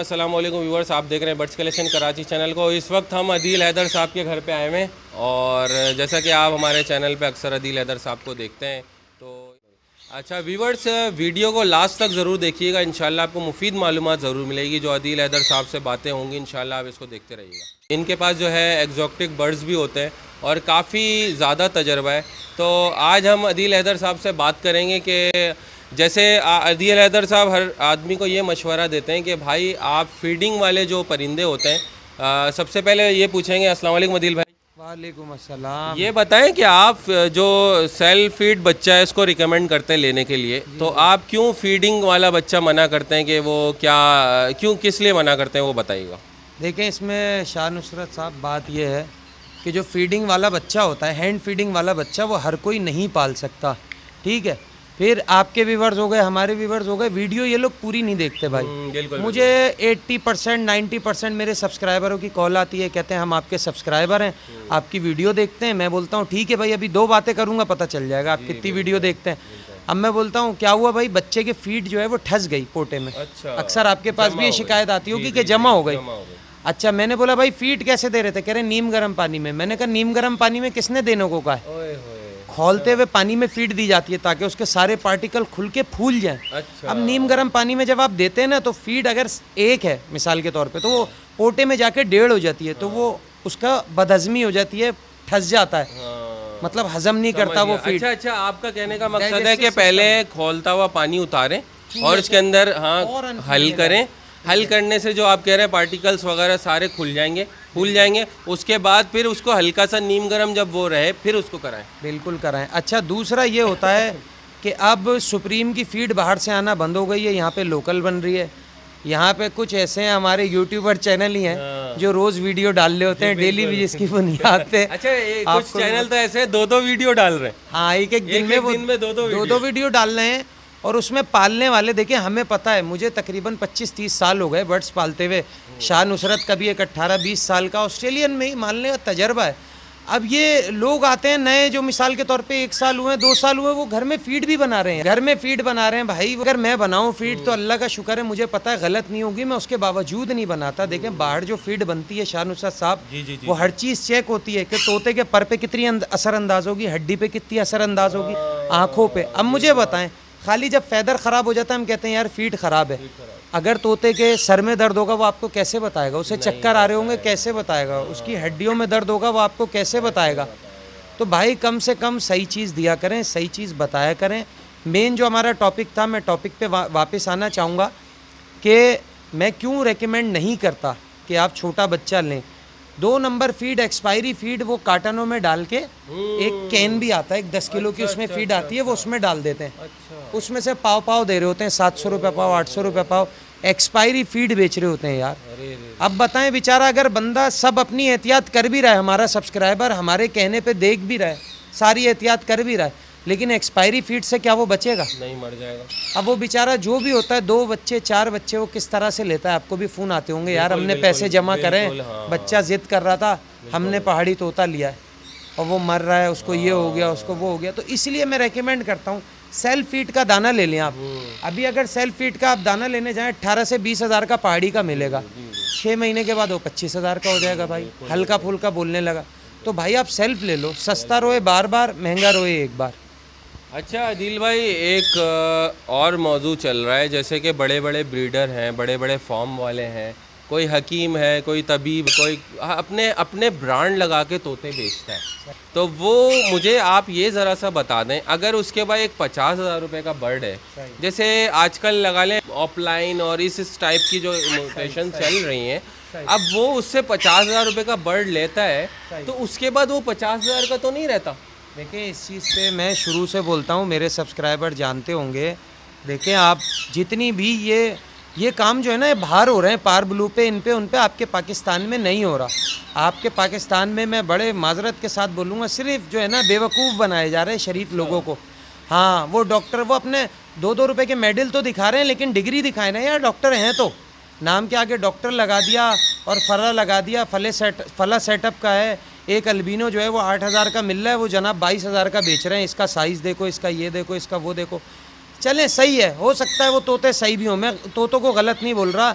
अस्सलाम वालेकुम व्यूअर्स, आप देख रहे हैं बर्ड्स कलेक्शन कराची चैनल को। इस वक्त हम अदील हैदर साहब के घर पे आए हुए हैं और जैसा कि आप हमारे चैनल पे अक्सर अदील हैदर साहब को देखते हैं तो अच्छा व्यूअर्स, वीडियो को लास्ट तक ज़रूर देखिएगा। इंशाल्लाह आपको मुफीद मालूमात ज़रूर मिलेगी। जो अदील हैदर साहब से बातें होंगी इंशाल्लाह आप इसको देखते रहिएगा। इनके पास जो है एक्जॉटिक बर्ड्स भी होते हैं और काफ़ी ज़्यादा तजर्बा है। तो आज हम अदील हैदर साहब से बात करेंगे कि जैसे अदील हैदर साहब हर आदमी को ये मशवरा देते हैं कि भाई आप फीडिंग वाले जो परिंदे होते हैं, सबसे पहले ये पूछेंगे। अस्सलाम वालेकुम अदील भाई। वालेकुम अस्सलाम। ये बताएं कि आप जो सेल्फ फीड बच्चा है इसको रिकमेंड करते हैं लेने के लिए, तो आप क्यों फीडिंग वाला बच्चा मना करते हैं कि वो क्या क्यों किस लिए मना करते हैं वो बताइएगा। देखें, इसमें शाह नसरत साहब बात ये है कि जो फीडिंग वाला बच्चा होता है, हैंड फीडिंग वाला बच्चा, वो हर कोई नहीं पाल सकता। ठीक है, फिर आपके व्यूवर्स हो गए, हमारे व्यूवर्स हो गए, वीडियो ये लोग पूरी नहीं देखते भाई। मुझे 80% 90% मेरे सब्सक्राइबरों की कॉल आती है, कहते हैं हम आपके सब्सक्राइबर हैं, आपकी वीडियो देखते हैं। मैं बोलता हूँ ठीक है भाई, अभी 2 बातें करूँगा पता चल जाएगा आप कितनी वीडियो देखते हैं। अब मैं बोलता हूँ क्या हुआ भाई, बच्चे के फीड जो है वो ठस गई पोटे में। अक्सर आपके पास भी ये शिकायत आती होगी कि जमा हो गई। अच्छा, मैंने बोला भाई फीड कैसे दे रहे थे? कह रहे नीम गर्म पानी में। मैंने कहा नीम गर्म पानी में किसने देने को कहा है? खौलते हुए पानी में फीड दी जाती है ताकि उसके सारे पार्टिकल खुल के फूल जाएं। अच्छा। अब नीम गर्म पानी में जब आप देते हैं ना, तो फीड अगर 1 है मिसाल के तौर पे, तो वो पोटे में जाके 1.5 हो जाती है, तो वो उसका बदहजमी हो जाती है, ठस जाता है। मतलब हजम नहीं करता वो फीड। अच्छा, आपका कहने का मकसद है कि पहले खौलता हुआ पानी उतारें और उसके अंदर हल करें। हल करने से जो आप कह रहे हैं पार्टिकल्स वगैरह सारे फूल जाएंगे। उसके बाद फिर उसको हल्का सा नीम गर्म जब वो रहे फिर उसको कराएं। बिल्कुल कराएं। अच्छा, दूसरा ये होता है कि अब सुप्रीम की फीड बाहर से आना बंद हो गई है, यहाँ पे लोकल बन रही है। यहाँ पे कुछ ऐसे हैं हमारे यूट्यूबर चैनल ही हैं जो रोज़ वीडियो डाल रहे होते हैं, डेली भी जिसकी बुनियाद पे। अच्छा, कुछ चैनल तो ऐसे 2-2 वीडियो डाल रहे हैं। हाँ, एक दिन में 2-2 वीडियो डाल रहे हैं और उसमें पालने वाले, देखिए हमें पता है, मुझे तकरीबन 25-30 साल हो गए बर्ड्स पालते हुए। शाह नसरत का भी एक 18-20 साल का ऑस्ट्रेलियन में ही मालने का तजर्बा है। अब ये लोग आते हैं नए, जो मिसाल के तौर पे 1 साल हुए, 2 साल हुए, वो घर में फीड भी बना रहे हैं। भाई अगर मैं बनाऊं फीड तो अल्लाह का शुक्र है, मुझे पता है गलत नहीं होगी, मैं उसके बावजूद नहीं बनाता। देखें, बाहर जो फीड बनती है शाह नसरत साहब, वो हर चीज़ चेक होती है कि तोते के पर पे कितनी असरअंदाज होगी, हड्डी पे कितनी असरअंदाज होगी, आँखों पे। अब मुझे बताएं, खाली जब फैदर ख़राब हो जाता है हम कहते हैं यार फीड ख़राब है। अगर तोते के सर में दर्द होगा वो आपको कैसे बताएगा? उसे चक्कर आ रहे होंगे कैसे बताएगा? उसकी हड्डियों में दर्द होगा वो आपको कैसे बताएगा? तो भाई कम से कम सही चीज़ दिया करें, सही चीज़ बताया करें। मेन जो हमारा टॉपिक था, मैं टॉपिक पे वापस आना चाहूँगा कि मैं क्यों रेकमेंड नहीं करता कि आप छोटा बच्चा लें। 2 नंबर फीड, एक्सपायरी फीड, वो कार्टनों में डाल के, एक कैन भी आता है, एक 10 किलो की उसमें फीड आती है, वो उसमें डाल देते हैं। उसमें से पाव दे रहे होते हैं, 700 रुपये पाव, 800 रुपये पाव, एक्सपायरी फीड बेच रहे होते हैं यार। अब बताएं, बेचारा अगर बंदा सब अपनी एहतियात कर भी रहा है, हमारा सब्सक्राइबर हमारे कहने पे देख भी रहा है, सारी एहतियात कर भी रहा है, लेकिन एक्सपायरी फीड से क्या वो बचेगा? नहीं, मर जाएगा। अब वो बेचारा जो भी होता है, 2 बच्चे 4 बच्चे, वो किस तरह से लेता है? आपको भी फ़ोन आते होंगे, यार हमने पैसे जमा करें, बच्चा ज़िद कर रहा था, हमने पहाड़ी तोता लिया है और वो मर रहा है, उसको ये हो गया, उसको वो हो गया। तो इसलिए मैं रेकमेंड करता हूँ सेल्फ फीड का दाना ले लें आप। अभी अगर सेल्फ फीड का आप दाना लेने जाएं, 18 से 20 हज़ार का पहाड़ी का मिलेगा, 6 महीने के बाद वो 25 हज़ार का हो जाएगा भाई। हल्का फुल्का बोलने लगा तो भाई आप सेल्फ ले लो, सस्ता रोए बार, महंगा रोए एक बार। अच्छा अदील भाई, एक और मौजू चल रहा है, जैसे कि बड़े बड़े ब्रीडर हैं, बड़े बड़े फॉर्म वाले हैं, कोई हकीम है, कोई तबीब, कोई अपने ब्रांड लगा के तोते बेचता है। तो वो मुझे आप ये ज़रा सा बता दें, अगर उसके बाद एक 50,000 रुपये का बर्ड है, जैसे आजकल लगा लें ऑफलाइन और इस टाइप की जो म्यूटेशन चल रही हैं, अब वो उससे 50,000 रुपये का बर्ड लेता है, तो उसके बाद वो 50,000 का तो नहीं रहता? देखिए, इस चीज़ पे मैं शुरू से बोलता हूँ, मेरे सब्सक्राइबर जानते होंगे। देखिए, आप जितनी भी ये काम जो है ना, ये बाहर हो रहे हैं, पार ब्लू पे, इन पे उन पे, आपके पाकिस्तान में नहीं हो रहा। आपके पाकिस्तान में मैं बड़े माजरत के साथ बोलूँगा, सिर्फ जो है ना बेवकूफ़ बनाए जा रहे हैं शरीफ लोगों को। हाँ, वो डॉक्टर, वो अपने 2-2 रुपये के मेडल तो दिखा रहे हैं, लेकिन डिग्री दिखाए ना यार, डॉक्टर हैं तो नाम के आगे डॉक्टर लगा दिया और फला लगा दिया, फला सेटअप का है। एक अल्बिनो जो है वो 8,000 का मिल रहा है, वो जनाब 22,000 का बेच रहे हैं। इसका साइज़ देखो, इसका ये देखो, इसका वो देखो। चलें, सही है, हो सकता है वो तोते सही भी हों, मैं तोतों को गलत नहीं बोल रहा,